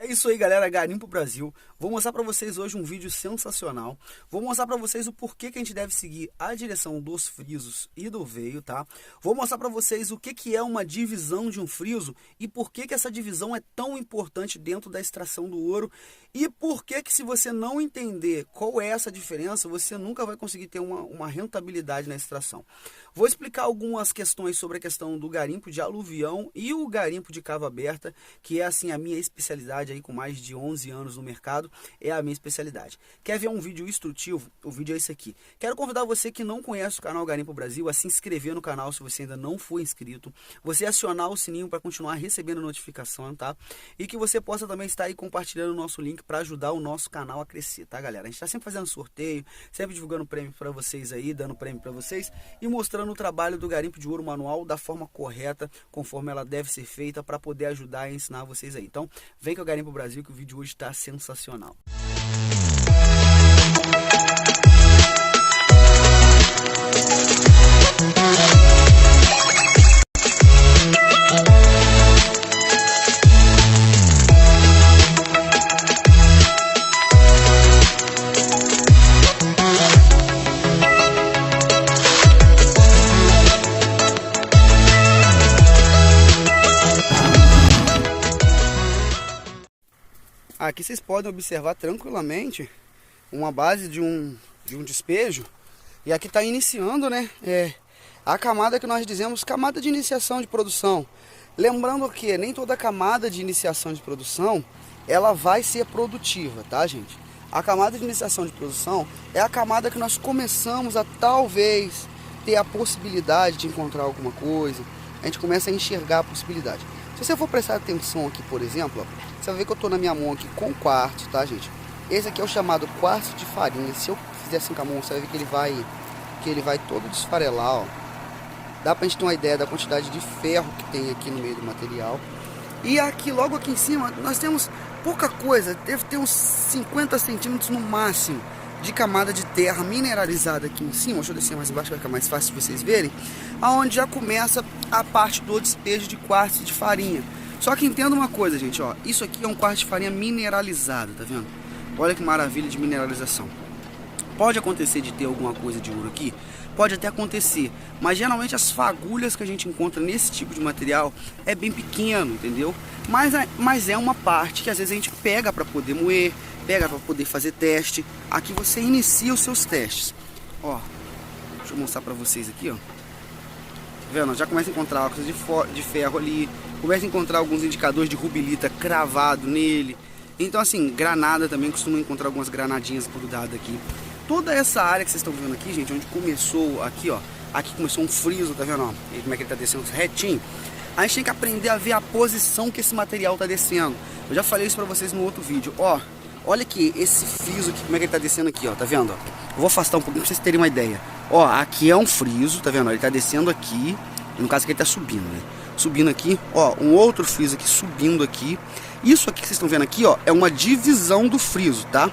É isso aí, galera, Garimpo Brasil. Vou mostrar para vocês hoje um vídeo sensacional. Vou mostrar para vocês o porquê que a gente deve seguir a direção dos frisos e do veio, tá? Vou mostrar para vocês o que é uma divisão de um friso e por que essa divisão é tão importante dentro da extração do ouro e por que se você não entender qual é essa diferença, você nunca vai conseguir ter uma rentabilidade na extração. Vou explicar algumas questões sobre a questão do garimpo de aluvião e o garimpo de cava aberta, que é assim a minha especialidade aí com mais de 11 anos no mercado, é a minha especialidade. Quer ver um vídeo instrutivo? O vídeo é esse aqui. Quero convidar você que não conhece o canal Garimpo Brasil a se inscrever no canal se você ainda não for inscrito, você acionar o sininho para continuar recebendo notificação, tá? E que você possa também estar aí compartilhando o nosso link para ajudar o nosso canal a crescer, tá, galera? A gente está sempre fazendo sorteio, sempre divulgando prêmio para vocês aí, dando prêmio para vocês e mostrando o trabalho do garimpo de ouro manual da forma correta, conforme ela deve ser feita para poder ajudar e ensinar vocês aí. Então, vem que eu Garimpo Brasil, que o vídeo hoje está sensacional. Aqui vocês podem observar tranquilamente uma base de um despejo. E aqui está iniciando, né? A camada que nós dizemos camada de iniciação de produção. Lembrando que nem toda camada de iniciação de produção ela vai ser produtiva, tá, gente? A camada de iniciação de produção é a camada que nós começamos a talvez ter a possibilidade de encontrar alguma coisa. A gente começa a enxergar a possibilidade. Se você for prestar atenção aqui, por exemplo, ó, você vai ver que eu estou na minha mão aqui com quartzo, tá, gente? Esse aqui é o chamado quartzo de farinha. Se eu fizer assim com a mão, você vai ver que ele vai todo desfarelar, ó. Dá pra gente ter uma ideia da quantidade de ferro que tem aqui no meio do material. E aqui, logo aqui em cima, nós temos pouca coisa. Deve ter uns 50 centímetros no máximo de camada de terra mineralizada aqui em cima. Deixa eu descer mais embaixo, vai ficar mais fácil de vocês verem. Aonde já começa a parte do despejo de quartzo de farinha. Só que entenda uma coisa, gente, ó. Isso aqui é um quartzo de farinha mineralizado, tá vendo? Olha que maravilha de mineralização. Pode acontecer de ter alguma coisa de ouro aqui? Pode até acontecer. Mas geralmente as fagulhas que a gente encontra nesse tipo de material é bem pequeno, entendeu? Mas é uma parte que às vezes a gente pega para poder moer, pega para poder fazer teste. Aqui você inicia os seus testes. Ó, deixa eu mostrar para vocês aqui, ó. Tá vendo? Já começa a encontrar óxido de ferro ali. Começa a encontrar alguns indicadores de rubilita cravado nele. Então assim, granada também, costuma encontrar algumas granadinhas grudadas aqui. Toda essa área que vocês estão vendo aqui, gente, onde começou aqui, ó. Aqui começou um friso, tá vendo, ó? E como é que ele tá descendo retinho. A gente tem que aprender a ver a posição que esse material tá descendo. Eu já falei isso pra vocês no outro vídeo, ó. Olha aqui, esse friso aqui, como é que ele tá descendo aqui, ó, tá vendo, ó? Eu vou afastar um pouquinho pra vocês terem uma ideia. Ó, aqui é um friso, tá vendo? Ele tá descendo aqui, no caso aqui ele tá subindo, né? Subindo aqui, ó, um outro friso aqui subindo aqui. Isso aqui que vocês estão vendo aqui, ó, é uma divisão do friso, tá?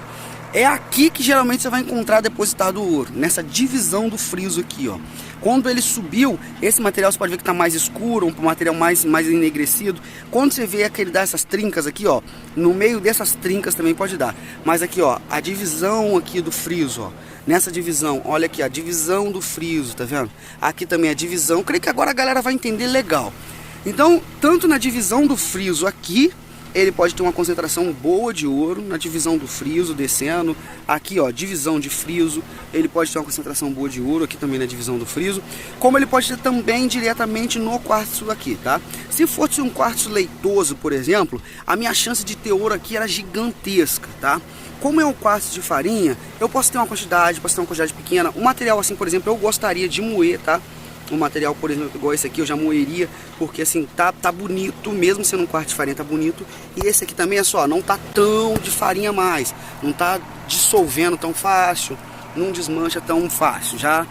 É aqui que geralmente você vai encontrar depositado o ouro, nessa divisão do friso aqui, ó. Quando ele subiu, esse material você pode ver que está mais escuro, um material mais enegrecido. Quando você vê que ele dá essas trincas aqui, ó, no meio dessas trincas também pode dar. Mas aqui, ó, a divisão aqui do friso, ó. Nessa divisão, olha aqui, a divisão do friso, tá vendo? Aqui também a divisão. Creio que agora a galera vai entender legal. Então, tanto na divisão do friso aqui, ele pode ter uma concentração boa de ouro, na divisão do friso, descendo. Aqui, ó, divisão de friso, ele pode ter uma concentração boa de ouro, aqui também na divisão do friso. Como ele pode ter também diretamente no quartzo aqui, tá? Se fosse um quartzo leitoso, por exemplo, a minha chance de ter ouro aqui era gigantesca, tá? Como é um quartzo de farinha, eu posso ter uma quantidade, pequena. Um material assim, por exemplo, eu gostaria de moer, tá? Um material, por exemplo, igual esse aqui, eu já moeria, porque assim, tá bonito, mesmo sendo um quartzo de farinha, tá bonito. E esse aqui também é só, não tá tão de farinha mais, não tá dissolvendo tão fácil, não desmancha tão fácil, já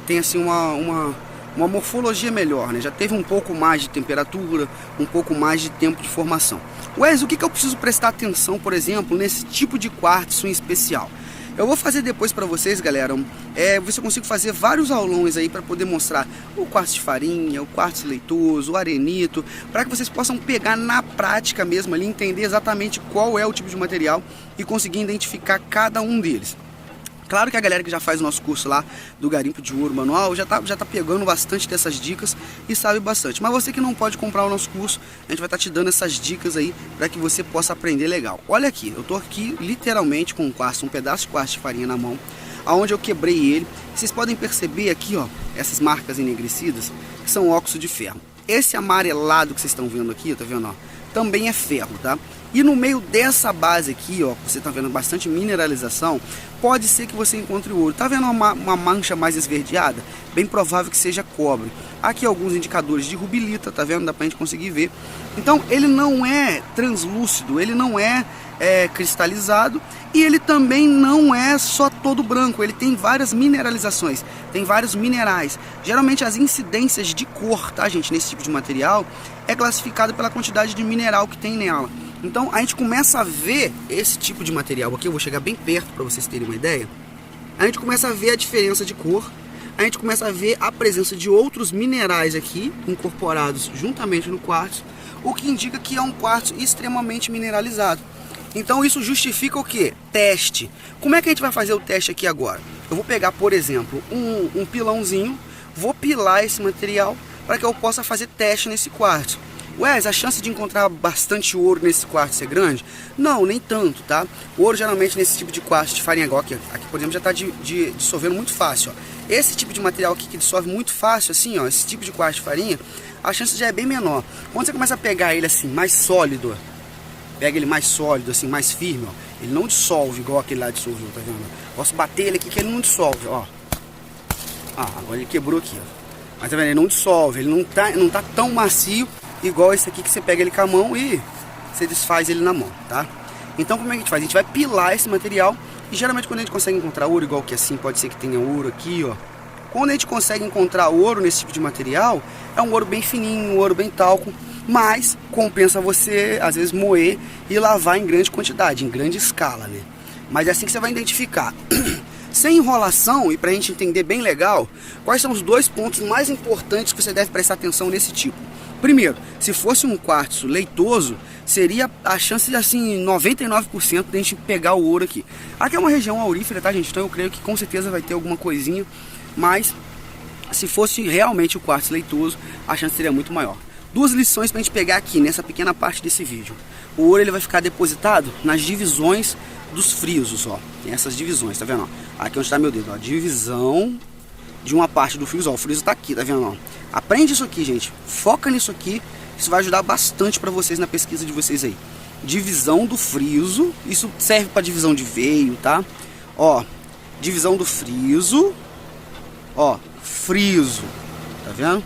tem assim uma morfologia melhor, né? Já teve um pouco mais de temperatura, um pouco mais de tempo de formação. Wes, o que eu preciso prestar atenção, por exemplo, nesse tipo de quartzo em especial? Eu vou fazer depois para vocês, galera, ver se eu consigo fazer vários aulões aí para poder mostrar o quartzo de farinha, o quartzo leitoso, o arenito, para que vocês possam pegar na prática mesmo ali, entender exatamente qual é o tipo de material e conseguir identificar cada um deles. Claro que a galera que já faz o nosso curso lá do Garimpo de Ouro Manual já tá pegando bastante dessas dicas e sabe bastante. Mas você que não pode comprar o nosso curso, a gente vai estar te dando essas dicas aí para que você possa aprender legal. Olha aqui, eu tô aqui literalmente com um pedaço de quartzo de farinha na mão, aonde eu quebrei ele. Vocês podem perceber aqui, ó, essas marcas enegrecidas, que são óxido de ferro. Esse amarelado que vocês estão vendo aqui, tá vendo, ó, também é ferro, tá? E no meio dessa base aqui, ó, você tá vendo bastante mineralização, pode ser que você encontre ouro. Tá vendo uma mancha mais esverdeada? Bem provável que seja cobre. Aqui alguns indicadores de rubilita, tá vendo? Dá pra gente conseguir ver. Então ele não é translúcido, ele não é cristalizado e ele também não é só todo branco, ele tem várias mineralizações, tem vários minerais. Geralmente as incidências de cor, tá, gente, nesse tipo de material é classificado pela quantidade de mineral que tem nela. Então a gente começa a ver esse tipo de material aqui, eu vou chegar bem perto para vocês terem uma ideia. A gente começa a ver a diferença de cor, a gente começa a ver a presença de outros minerais aqui incorporados juntamente no quartzo, o que indica que é um quartzo extremamente mineralizado. Então isso justifica o que? Teste. Como é que a gente vai fazer o teste aqui agora? Eu vou pegar, por exemplo, um pilãozinho, vou pilar esse material para que eu possa fazer teste nesse quartzo. Ué, a chance de encontrar bastante ouro nesse quartzo é grande? Não, nem tanto, tá? O ouro geralmente nesse tipo de quartzo de farinha igual aqui, por exemplo, já está dissolvendo muito fácil, ó. Esse tipo de material aqui que dissolve muito fácil, assim, ó, esse tipo de quartzo de farinha, a chance já é bem menor. Quando você começa a pegar ele assim, mais sólido, pega ele mais sólido, assim, mais firme, ó, ele não dissolve igual aquele lá dissolveu, tá vendo? Posso bater ele aqui que ele não dissolve, ó. Ah, agora ele quebrou aqui, ó. Mas tá vendo? Ele não dissolve, ele não tá tão macio igual esse aqui que você pega ele com a mão e você desfaz ele na mão, tá? Então como é que a gente faz? A gente vai pilar esse material e geralmente quando a gente consegue encontrar ouro, igual que assim, pode ser que tenha ouro aqui, ó. Quando a gente consegue encontrar ouro nesse tipo de material, é um ouro bem fininho, um ouro bem talco, mas compensa você, às vezes, moer e lavar em grande quantidade, em grande escala, né? Mas é assim que você vai identificar. Sem enrolação, e pra gente entender bem legal, quais são os dois pontos mais importantes que você deve prestar atenção nesse tipo. Primeiro, se fosse um quartzo leitoso, seria a chance de assim 99% de a gente pegar o ouro aqui. Aqui é uma região aurífera, tá, gente? Então eu creio que com certeza vai ter alguma coisinha, mas se fosse realmente o quartzo leitoso, a chance seria muito maior. Duas lições pra gente pegar aqui nessa pequena parte desse vídeo. O ouro ele vai ficar depositado nas divisões dos frisos, ó. Tem essas divisões, tá vendo? Ó? Aqui onde está meu dedo, ó. Divisão de uma parte do friso, ó. O friso tá aqui, tá vendo? Ó? Aprende isso aqui, gente. Foca nisso aqui. Isso vai ajudar bastante para vocês na pesquisa de vocês aí. Divisão do friso. Isso serve para divisão de veio, tá? Ó, divisão do friso. Ó, friso. Tá vendo?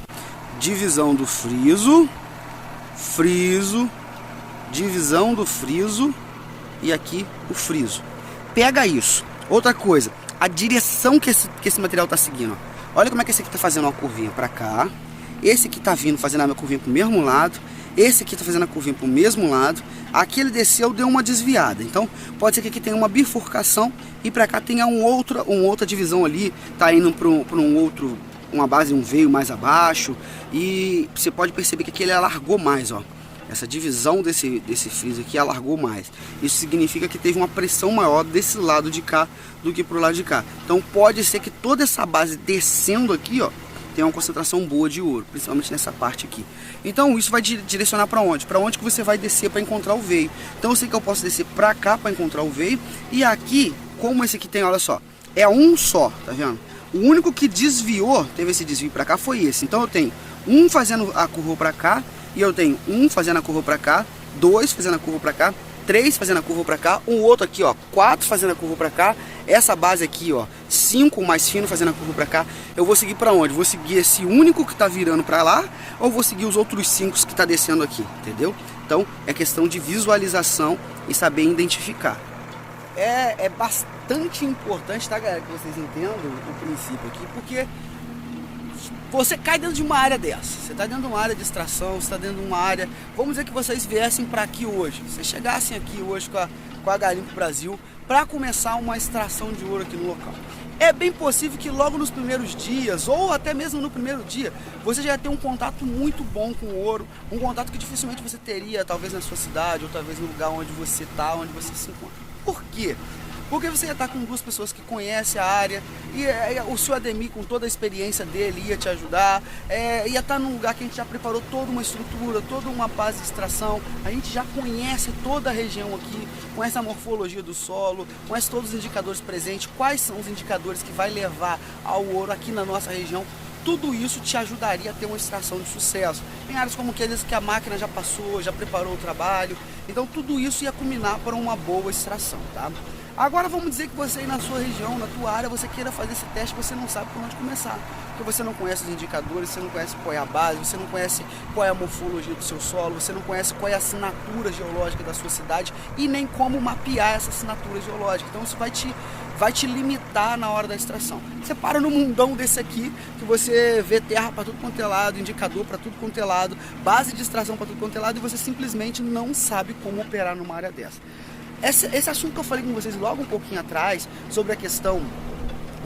Divisão do friso. Friso. Divisão do friso. E aqui o friso. Pega isso. Outra coisa, a direção que esse material tá seguindo, ó. Olha como é que esse aqui tá fazendo uma curvinha para cá. Esse aqui tá vindo fazendo a curvinha pro mesmo lado. Esse aqui tá fazendo a curvinha pro mesmo lado. Aqui ele desceu, deu uma desviada. Então pode ser que aqui tenha uma bifurcação e para cá tenha uma outra divisão ali. Tá indo para um outro, uma base, um veio mais abaixo. E você pode perceber que aqui ele alargou mais, ó. Essa divisão desse friso aqui alargou mais. Isso significa que teve uma pressão maior desse lado de cá do que pro lado de cá. Então pode ser que toda essa base descendo aqui, ó, tenha uma concentração boa de ouro, principalmente nessa parte aqui. Então isso vai direcionar para onde? Para onde que você vai descer para encontrar o veio. Então eu sei que eu posso descer para cá para encontrar o veio. E aqui, como esse aqui tem, olha só, é um só, tá vendo? O único que desviou, teve esse desvio para cá, foi esse. Então eu tenho um fazendo a curva para cá. E eu tenho um fazendo a curva para cá, dois fazendo a curva para cá, três fazendo a curva para cá, um outro aqui, ó, quatro fazendo a curva para cá, essa base aqui, ó, 5 mais fino fazendo a curva para cá. Eu vou seguir para onde? Vou seguir esse único que tá virando para lá ou vou seguir os outros 5 que tá descendo aqui, entendeu? Então é questão de visualização e saber identificar. É bastante importante, tá, galera, que vocês entendam o princípio aqui, porque você cai dentro de uma área dessa. Você está dentro de uma área de extração, você está dentro de uma área... Vamos dizer que vocês viessem para aqui hoje. Vocês chegassem aqui hoje com a Garimpo Brasil para começar uma extração de ouro aqui no local. É bem possível que logo nos primeiros dias, ou até mesmo no primeiro dia, você já tenha um contato muito bom com o ouro, um contato que dificilmente você teria, talvez na sua cidade, ou talvez no lugar onde você está, onde você se encontra. Por quê? Porque você ia estar com duas pessoas que conhecem a área, e o seu Ademir, com toda a experiência dele, ia te ajudar, ia estar num lugar que a gente já preparou toda uma estrutura, toda uma base de extração, a gente já conhece toda a região aqui, conhece a morfologia do solo, conhece todos os indicadores presentes, quais são os indicadores que vai levar ao ouro aqui na nossa região. Tudo isso te ajudaria a ter uma extração de sucesso. Tem áreas como aqueles que a máquina já passou, já preparou o trabalho, então tudo isso ia culminar para uma boa extração, tá? Agora vamos dizer que você aí na sua região, na tua área, você queira fazer esse teste, você não sabe por onde começar. Porque você não conhece os indicadores, você não conhece qual é a base, você não conhece qual é a morfologia do seu solo, você não conhece qual é a assinatura geológica da sua cidade e nem como mapear essa assinatura geológica. Então isso vai te limitar na hora da extração. Você para no mundão desse aqui, que você vê terra para tudo quanto é lado, indicador para tudo quanto é lado, base de extração para tudo quanto é lado, e você simplesmente não sabe como operar numa área dessa. Esse assunto que eu falei com vocês logo um pouquinho atrás, sobre a questão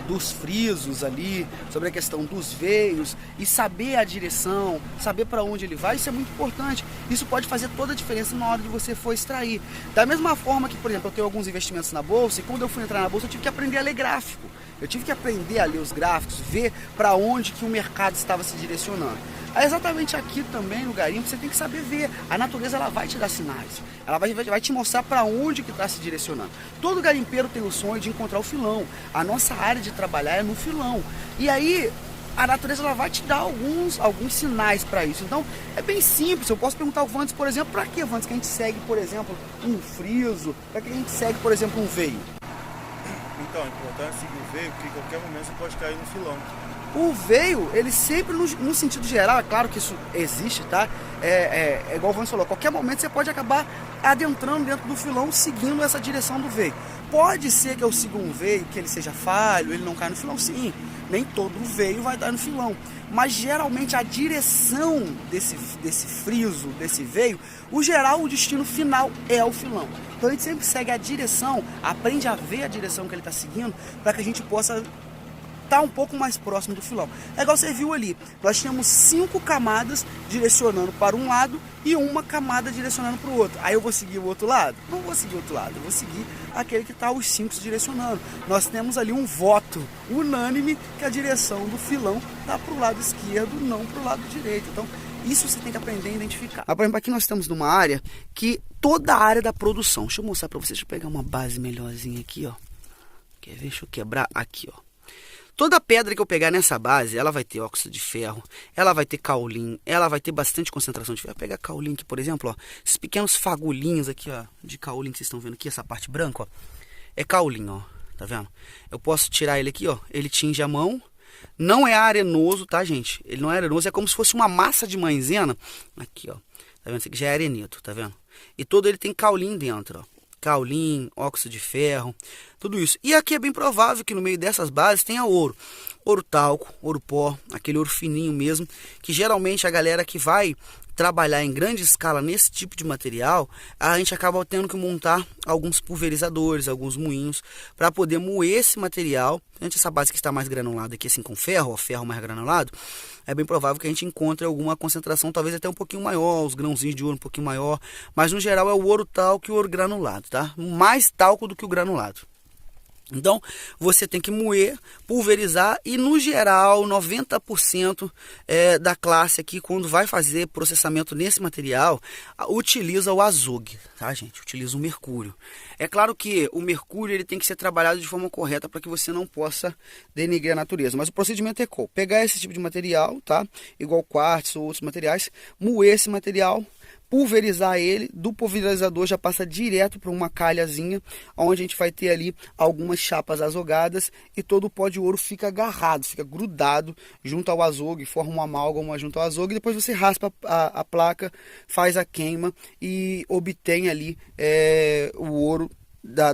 dos frisos ali, sobre a questão dos veios e saber a direção, saber para onde ele vai, isso é muito importante. Isso pode fazer toda a diferença na hora de você for extrair. Da mesma forma que, por exemplo, eu tenho alguns investimentos na bolsa, e quando eu fui entrar na bolsa eu tive que aprender a ler gráfico. Eu tive que aprender a ler os gráficos, ver para onde que o mercado estava se direcionando. É exatamente aqui também no garimpo, você tem que saber ver. A natureza ela vai te dar sinais, ela vai te mostrar para onde que está se direcionando. Todo garimpeiro tem o sonho de encontrar o filão. A nossa área de trabalhar é no filão. E aí a natureza ela vai te dar alguns sinais para isso. Então é bem simples. Eu posso perguntar ao Vantes, por exemplo, para que, Vantes, que a gente segue, por exemplo, um friso? Para que a gente segue, por exemplo, um veio? Então, é importante seguir o veio, porque em qualquer momento você pode cair no filão. O veio, ele sempre, no sentido geral, é claro que isso existe, tá? É igual o Vantes falou, a qualquer momento você pode acabar adentrando dentro do filão, seguindo essa direção do veio. Pode ser que eu siga um veio, que ele seja falho, ele não caia no filão, sim. Nem todo veio vai dar no filão. Mas geralmente a direção desse friso, desse veio, o destino final é o filão. Então a gente sempre segue a direção, aprende a ver a direção que ele está seguindo, para que a gente possa estar um pouco mais próximo do filão. É igual você viu ali, nós tínhamos 5 camadas direcionando para um lado e uma camada direcionando para o outro. Aí eu vou seguir o outro lado? Não vou seguir o outro lado, eu vou seguir aquele que está os 5 direcionando. Nós temos ali um voto unânime que a direção do filão está para o lado esquerdo, não para o lado direito. Então isso você tem que aprender a identificar. Por exemplo, aqui nós estamos numa área que toda a área da produção. Deixa eu mostrar para vocês, deixa eu pegar uma base melhorzinha aqui, ó. Quer ver? Deixa eu quebrar aqui, ó. Toda pedra que eu pegar nessa base, ela vai ter óxido de ferro, ela vai ter caulim, ela vai ter bastante concentração de ferro. Vou pegar caulim aqui, por exemplo, ó, esses pequenos fagulhinhos aqui, ó, de caulim que vocês estão vendo aqui, essa parte branca, ó, é caulim, ó, tá vendo? Eu posso tirar ele aqui, ó, ele tinge a mão, não é arenoso, tá, gente? Ele não é arenoso, é como se fosse uma massa de maisena, aqui, ó, tá vendo? Isso aqui já é arenito, tá vendo? E todo ele tem caulim dentro, ó. Caulim, óxido de ferro, tudo isso. E aqui é bem provável que no meio dessas bases tenha ouro. Ouro talco, ouro pó, aquele ouro fininho mesmo, que geralmente a galera que vai trabalhar em grande escala nesse tipo de material, a gente acaba tendo que montar alguns pulverizadores, alguns moinhos, para poder moer esse material. Essa base que está mais granulada aqui, assim, com ferro, ó, ferro mais granulado, é bem provável que a gente encontre alguma concentração, talvez até um pouquinho maior, os grãozinhos de ouro um pouquinho maior, mas no geral é o ouro talco e o ouro granulado, tá? Mais talco do que o granulado. Então, você tem que moer, pulverizar e, no geral, 90% da classe aqui, quando vai fazer processamento nesse material, utiliza o azogue, tá, gente? Utiliza o mercúrio. É claro que o mercúrio ele tem que ser trabalhado de forma correta para que você não possa denigrir a natureza, mas o procedimento é qual? Pegar esse tipo de material, tá? Igual quartzo ou outros materiais, moer esse material, pulverizar ele, do pulverizador já passa direto para uma calhazinha, onde a gente vai ter ali algumas chapas azogadas e todo o pó de ouro fica agarrado, fica grudado junto ao azogue, forma uma amálgama junto ao azogue, e depois você raspa a placa, faz a queima e obtém ali o ouro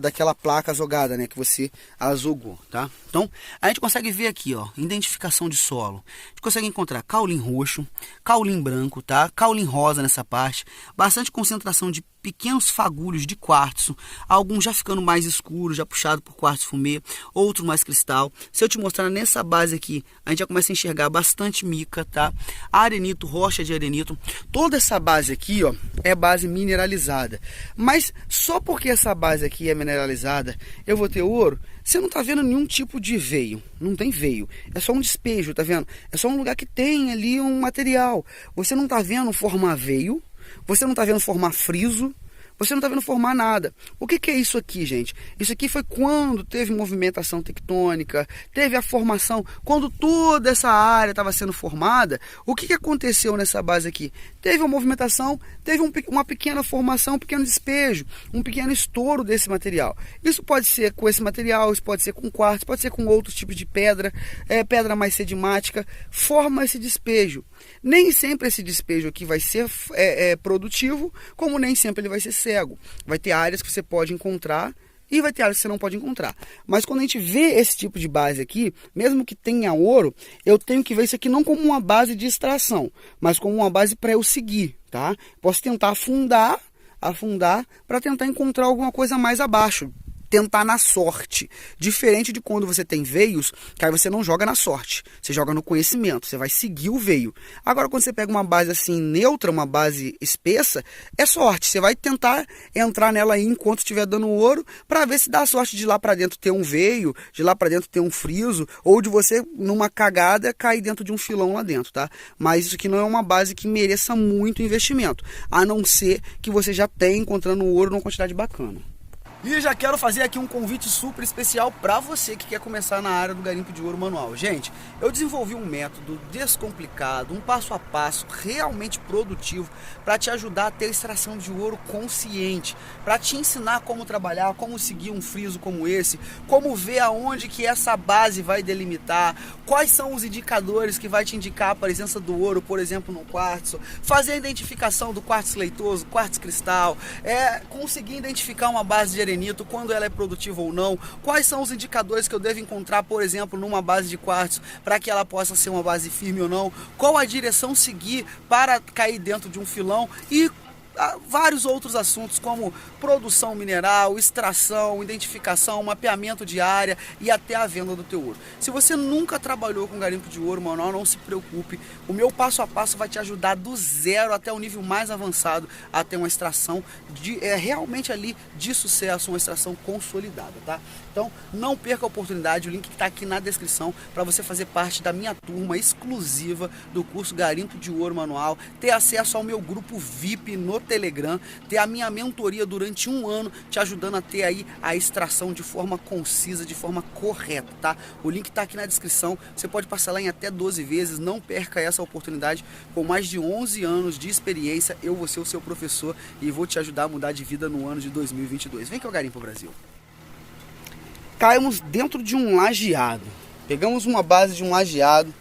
daquela placa azogada, né, que você azogou, tá? Então, a gente consegue ver aqui, ó, identificação de solo. A gente consegue encontrar caulim roxo, caulim branco, tá? Caulim rosa nessa parte, bastante concentração de pequenos fagulhos de quartzo, alguns já ficando mais escuros, já puxado por quartzo fumê, outro mais cristal. Se eu te mostrar nessa base aqui, a gente já começa a enxergar bastante mica, tá? Arenito, rocha de arenito. Toda essa base aqui, ó, é base mineralizada. Mas só porque essa base aqui é mineralizada, eu vou ter ouro? Você não tá vendo nenhum tipo de veio, não tem veio, é só um despejo, tá vendo? É só um lugar que tem ali um material. Você não tá vendo formar veio, você não tá vendo formar friso, você não está vendo formar nada. O que é isso aqui, gente? Isso aqui foi quando teve movimentação tectônica, teve a formação, quando toda essa área estava sendo formada. O que aconteceu nessa base aqui? Teve uma movimentação, teve uma pequena formação, um pequeno despejo, um pequeno estouro desse material. Isso pode ser com esse material, isso pode ser com quartzo, pode ser com outros tipos de pedra, pedra mais sedimática, forma esse despejo. Nem sempre esse despejo aqui vai ser produtivo, como nem sempre ele vai ser cego. Vai ter áreas que você pode encontrar e vai ter áreas que você não pode encontrar. Mas quando a gente vê esse tipo de base aqui, mesmo que tenha ouro, eu tenho que ver isso aqui não como uma base de extração, mas como uma base para eu seguir, tá? Posso tentar afundar para tentar encontrar alguma coisa mais abaixo. Tentar na sorte, diferente de quando você tem veios, que aí você não joga na sorte, você joga no conhecimento, você vai seguir o veio. Agora quando você pega uma base assim neutra, uma base espessa, é sorte, você vai tentar entrar nela aí enquanto estiver dando ouro, para ver se dá sorte de lá para dentro ter um veio, de lá para dentro ter um friso, ou de você numa cagada cair dentro de um filão lá dentro, tá? Mas isso aqui não é uma base que mereça muito investimento, a não ser que você já tenha encontrando ouro numa quantidade bacana. E já quero fazer aqui um convite super especial para você que quer começar na área do garimpo de ouro manual. Gente, eu desenvolvi um método descomplicado, um passo a passo, realmente produtivo, para te ajudar a ter extração de ouro consciente, para te ensinar como trabalhar, como seguir um friso como esse, como ver aonde que essa base vai delimitar, quais são os indicadores que vai te indicar a presença do ouro, por exemplo, no quartzo, fazer a identificação do quartzo leitoso, quartzo cristal, conseguir identificar uma base de arenito, quando ela é produtiva ou não, quais são os indicadores que eu devo encontrar, por exemplo, numa base de quartzo, para que ela possa ser uma base firme ou não, qual a direção seguir para cair dentro de um filão e vários outros assuntos como produção mineral, extração, identificação, mapeamento de área e até a venda do teu ouro. Se você nunca trabalhou com garimpo de ouro manual, não se preocupe, o meu passo a passo vai te ajudar do zero até o nível mais avançado a ter uma extração realmente ali de sucesso, uma extração consolidada, tá? Então não perca a oportunidade, o link está aqui na descrição para você fazer parte da minha turma exclusiva do curso Garimpo de Ouro Manual, ter acesso ao meu grupo VIP no Telegram, ter a minha mentoria durante um ano, te ajudando a ter aí a extração de forma concisa, de forma correta, tá? O link está aqui na descrição, você pode parcelar em até 12 vezes, não perca essa oportunidade. Com mais de 11 anos de experiência, eu vou ser o seu professor e vou te ajudar a mudar de vida no ano de 2022. Vem que eu garimpo, Brasil. Caímos dentro de um lajeado, pegamos uma base de um lajeado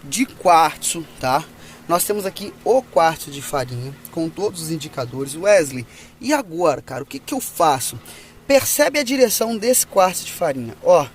de quartzo, tá? Nós temos aqui o quartzo de farinha, com todos os indicadores. Wesley, e agora, cara, o que eu faço? Percebe a direção desse quartzo de farinha, ó.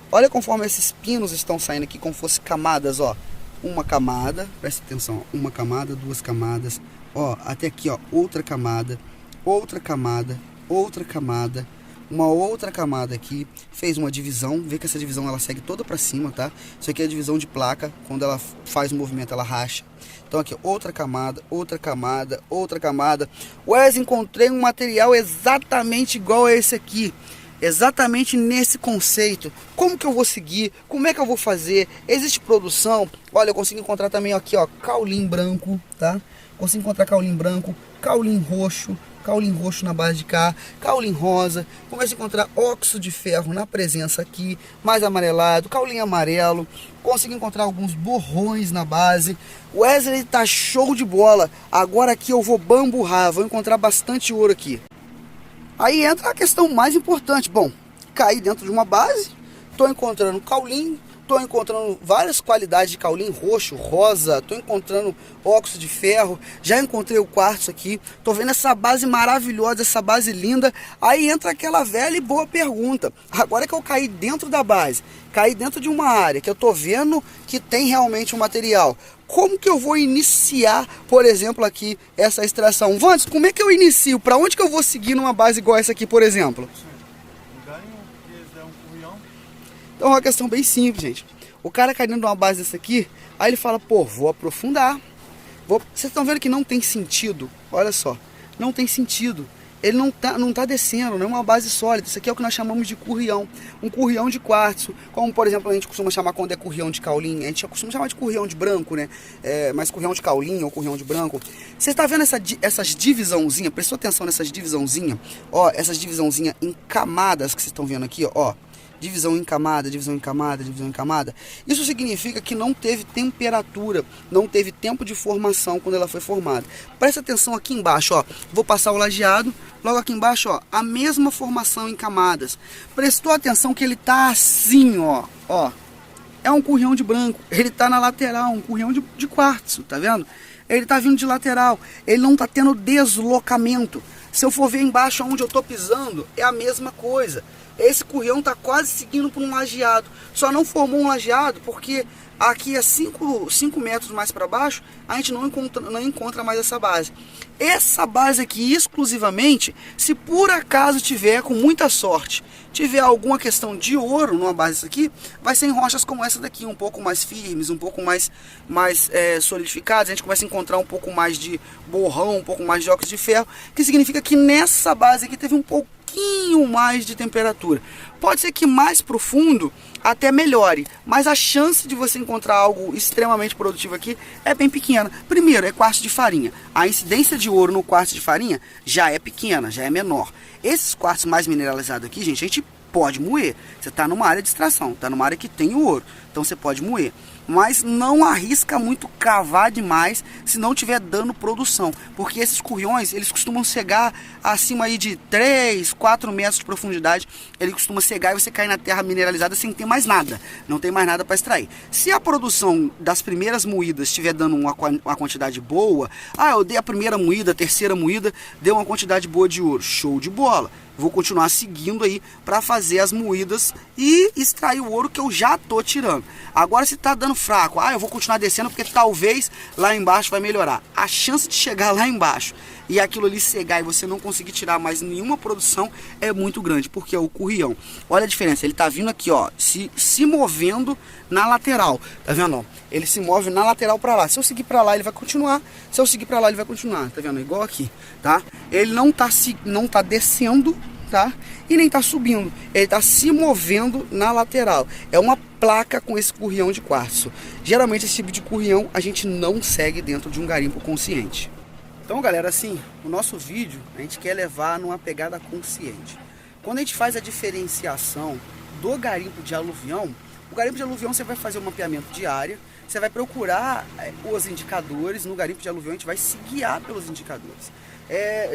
Olha conforme esses pinos estão saindo aqui, como fosse camadas, ó. Uma camada, presta atenção, uma camada, duas camadas, ó, até aqui, ó, outra camada, outra camada, outra camada, uma outra camada aqui, fez uma divisão, vê que essa divisão ela segue toda para cima, tá? Isso aqui é a divisão de placa, quando ela faz o movimento ela racha. Então aqui, outra camada, outra camada, outra camada. Wes, encontrei um material exatamente igual a esse aqui, exatamente nesse conceito. Como que eu vou seguir? Como é que eu vou fazer? Existe produção? Olha, eu consigo encontrar também aqui, ó, caulim branco, tá? Consigo encontrar caulim branco, caulim roxo na base de cá, caulim rosa, começo a encontrar óxido de ferro na presença aqui, mais amarelado, caulim amarelo, consigo encontrar alguns borrões na base. O Wesley tá show de bola, agora aqui eu vou bamburrar, vou encontrar bastante ouro aqui. Aí entra a questão mais importante, bom, caí dentro de uma base, tô encontrando caulim, tô encontrando várias qualidades de caulim, roxo, rosa, tô encontrando óxido de ferro, já encontrei o quartzo aqui, tô vendo essa base maravilhosa, essa base linda. Aí entra aquela velha e boa pergunta, agora que eu caí dentro da base, caí dentro de uma área que eu tô vendo que tem realmente um material, como que eu vou iniciar, por exemplo, aqui essa extração? Vandes, como é que eu inicio? Para onde que eu vou seguir numa base igual essa aqui, por exemplo? Então é uma questão bem simples, gente. O cara cai dentro de uma base dessa aqui, aí ele fala, pô, vou aprofundar. Vocês estão vendo que não tem sentido? Olha só, não tem sentido. Ele não tá descendo, não é uma base sólida. Isso aqui é o que nós chamamos de currião. Um currião de quartzo, como por exemplo a gente costuma chamar quando é currião de caulim. A gente costuma chamar de currião de branco, né? Mas currião de caulim ou currião de branco. Você está vendo essas divisãozinhas? Prestou atenção nessas divisãozinhas? Ó, essas divisãozinhas em camadas que vocês estão vendo aqui, ó. Divisão em camada, divisão em camada, divisão em camada. Isso significa que não teve temperatura, não teve tempo de formação quando ela foi formada. Presta atenção aqui embaixo, ó. Vou passar o lajeado. Logo aqui embaixo, ó, a mesma formação em camadas. Prestou atenção que ele tá assim, ó. É um currião de branco. Ele tá na lateral, um currião de quartzo, tá vendo? Ele tá vindo de lateral. Ele não tá tendo deslocamento. Se eu for ver embaixo onde eu tô pisando, é a mesma coisa. Esse currião está quase seguindo por um lajeado. Só não formou um lajeado porque aqui a 5 metros mais para baixo a gente não encontra mais essa base. Essa base aqui exclusivamente, se por acaso tiver, com muita sorte, tiver alguma questão de ouro numa base aqui, vai ser em rochas como essa daqui, um pouco mais firmes, um pouco mais solidificadas. A gente começa a encontrar um pouco mais de borrão, um pouco mais de óxido de ferro, que significa que nessa base aqui teve um pouquinho mais de temperatura. Pode ser que mais profundo até melhore, mas a chance de você encontrar algo extremamente produtivo aqui é bem pequena. Primeiro, é quartzo de farinha. A incidência de ouro no quartzo de farinha já é pequena, já é menor. Esses quartzos mais mineralizados aqui, gente, a gente pode moer. Você está numa área de extração, está numa área que tem o ouro, então você pode moer. Mas não arrisca muito cavar demais se não tiver dando produção, porque esses curriões, eles costumam cegar acima aí de 3, 4 metros de profundidade. Ele costuma cegar e você cai na terra mineralizada sem ter mais nada, não tem mais nada para extrair. Se a produção das primeiras moídas estiver dando uma quantidade boa, eu dei a primeira moída, a terceira moída, deu uma quantidade boa de ouro, show de bola. Vou continuar seguindo aí para fazer as moídas e extrair o ouro que eu já tô tirando. Agora se tá dando fraco, eu vou continuar descendo porque talvez lá embaixo vai melhorar. A chance de chegar lá embaixo e aquilo ali cegar e você não conseguir tirar mais nenhuma produção é muito grande, porque é o currião. Olha a diferença, ele tá vindo aqui, ó, se movendo na lateral, tá vendo? Ó? Ele se move na lateral para lá. Se eu seguir para lá, ele vai continuar. Se eu seguir para lá, ele vai continuar, tá vendo? Igual aqui, tá? Ele não tá descendo, tá? E nem tá subindo. Ele tá se movendo na lateral. É uma placa com esse currião de quartzo. Geralmente esse tipo de currião a gente não segue dentro de um garimpo consciente. Então, galera, assim, o nosso vídeo a gente quer levar numa pegada consciente. Quando a gente faz a diferenciação do garimpo de aluvião, o garimpo de aluvião você vai fazer um mapeamento de área, você vai procurar os indicadores. No garimpo de aluvião a gente vai se guiar pelos indicadores.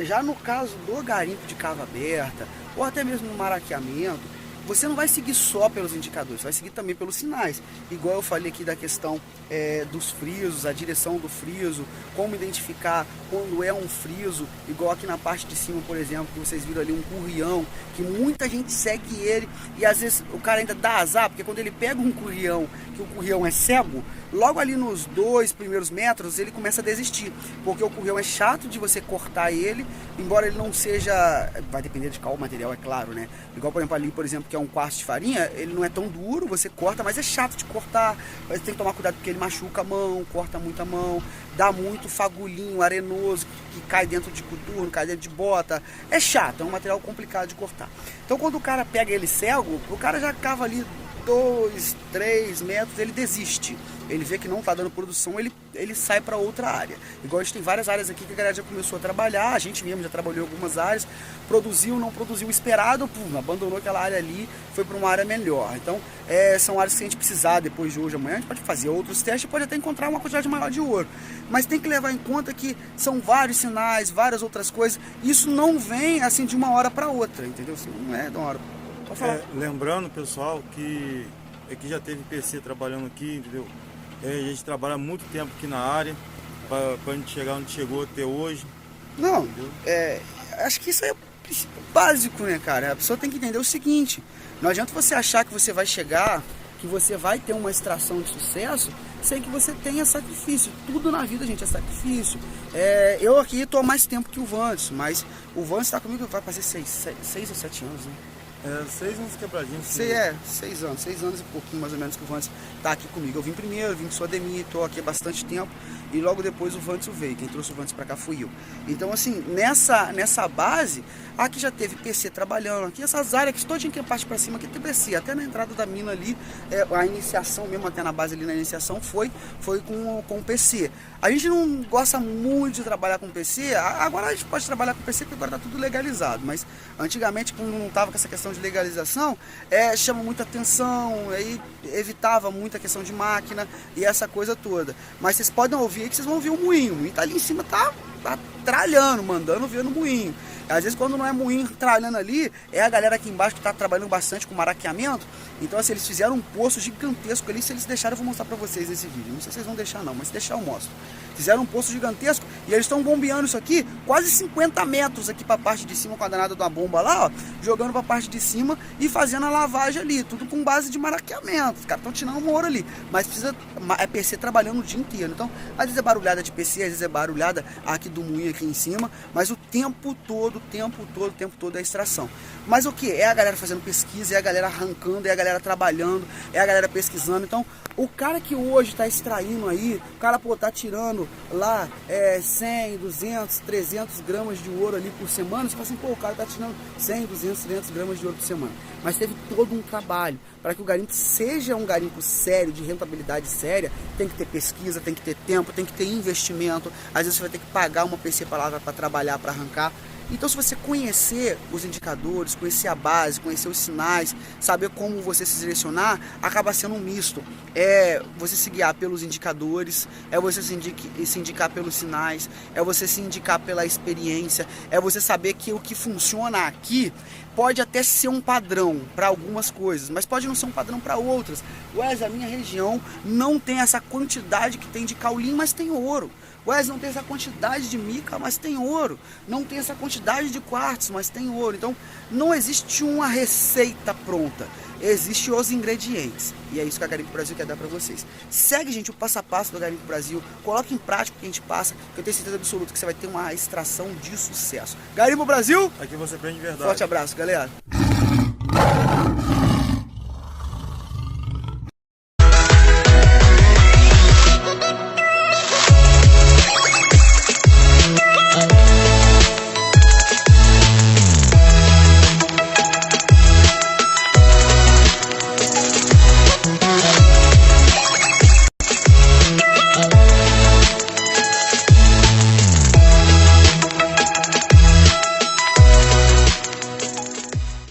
Já no caso do garimpo de cava aberta, ou até mesmo no maraqueamento, você não vai seguir só pelos indicadores, você vai seguir também pelos sinais. Igual eu falei aqui da questão dos frisos, a direção do friso, como identificar quando é um friso, igual aqui na parte de cima, por exemplo, que vocês viram ali um currião, que muita gente segue ele, e às vezes o cara ainda dá azar, porque quando ele pega um currião, que o currião é cego, logo ali nos 2 primeiros metros ele começa a desistir, porque o currião é chato de você cortar ele, embora ele não seja, vai depender de qual material, é claro, né? Igual por exemplo ali, por exemplo, que é um quartzo de farinha, ele não é tão duro, você corta, mas é chato de cortar, você tem que tomar cuidado porque ele machuca a mão, corta muito a mão, dá muito fagulhinho arenoso que cai dentro de coturno, cai dentro de bota, é chato, é um material complicado de cortar. Então quando o cara pega ele cego, o cara já cava ali 2, 3 metros, ele desiste. Ele vê que não está dando produção, ele sai para outra área. Igual a gente tem várias áreas aqui que a galera já começou a trabalhar, a gente mesmo já trabalhou em algumas áreas, produziu, não produziu o esperado, abandonou aquela área ali, foi para uma área melhor. Então, são áreas que a gente precisar depois de hoje, amanhã, a gente pode fazer outros testes, pode até encontrar uma quantidade maior de ouro. Mas tem que levar em conta que são vários sinais, várias outras coisas, isso não vem assim de uma hora para outra, entendeu? Assim, não é de uma hora. Pode falar. Lembrando, pessoal, que Aqui já teve PC trabalhando aqui, entendeu? A gente trabalha muito tempo aqui na área, para a gente chegar onde chegou até hoje. Não, acho que isso é o princípio básico, né, cara? A pessoa tem que entender o seguinte: não adianta você achar que você vai chegar, que você vai ter uma extração de sucesso sem que você tenha sacrifício. Tudo na vida, gente, é sacrifício. Eu aqui estou há mais tempo que o Vance, mas o Vance está comigo, vai fazer 6 ou 7 anos, né? 6 anos quebradinhos. 6 anos e pouquinho mais ou menos que o Vance tá aqui comigo. Eu vim primeiro, vim com o Ademir, tô aqui há bastante tempo e logo depois o Vance veio. Quem trouxe o Vance pra cá fui eu. Então assim, nessa base, aqui já teve PC trabalhando, aqui essas áreas que todinha que parte pra cima, aqui tem PC, até na entrada da mina ali, a iniciação mesmo, até na base ali na iniciação foi com o PC. A gente não gosta muito de trabalhar com PC, agora a gente pode trabalhar com PC porque agora tá tudo legalizado, mas antigamente quando não tava com essa questão de legalização, chama muita atenção, aí evitava muita questão de máquina e essa coisa toda. Mas vocês podem ouvir aí que vocês vão ouvir o moinho tá ali em cima, tá tralhando, mandando ver no moinho. Às vezes quando não é moinho tralhando ali, é a galera aqui embaixo que tá trabalhando bastante com maraqueamento. Então assim, eles fizeram um poço gigantesco ali, se eles deixarem eu vou mostrar pra vocês nesse vídeo. Não sei se vocês vão deixar não, mas se deixar eu mostro. Fizeram um poço gigantesco e eles estão bombeando isso aqui, quase 50 metros aqui pra parte de cima com a danada da bomba lá, ó, jogando pra parte de cima e fazendo a lavagem ali, tudo com base de maraqueamento. Os caras estão tirando um ouro ali, mas precisa PC trabalhando o dia inteiro. Então, às vezes é barulhada de PC, às vezes é barulhada aqui do moinho aqui em cima, mas o tempo todo é a extração. Mas o que? É a galera fazendo pesquisa, é a galera arrancando, é a galera trabalhando, é a galera pesquisando. Então, o cara que hoje está extraindo aí, o cara, pô, tá tirando lá 100, 200, 300 gramas de ouro ali por semana, você fala assim, pô, o cara tá tirando 100, 200, 300 gramas de ouro por semana. Mas teve todo um trabalho para que o garimpo seja um garimpo sério, de rentabilidade séria. Tem que ter pesquisa, tem que ter tempo, tem que ter investimento. Às vezes você vai ter que pagar uma PC para trabalhar, para arrancar. Então, se você conhecer os indicadores, conhecer a base, conhecer os sinais, saber como você se direcionar, acaba sendo um misto. É você se guiar pelos indicadores, é você se indicar pelos sinais, é você se indicar pela experiência, é você saber que o que funciona aqui pode até ser um padrão para algumas coisas, mas pode não ser um padrão para outras. A minha região não tem essa quantidade que tem de caulim, mas tem ouro. Não tem essa quantidade de mica, mas tem ouro. Não tem essa quantidade de quartzo, mas tem ouro. Então, não existe uma receita pronta. Existem os ingredientes. E é isso que a Garimpo Brasil quer dar para vocês. Segue, gente, o passo a passo do Garimpo Brasil. Coloque em prática o que a gente passa, que eu tenho certeza absoluta que você vai ter uma extração de sucesso. Garimpo Brasil! Aqui você aprende de verdade. Forte abraço, galera.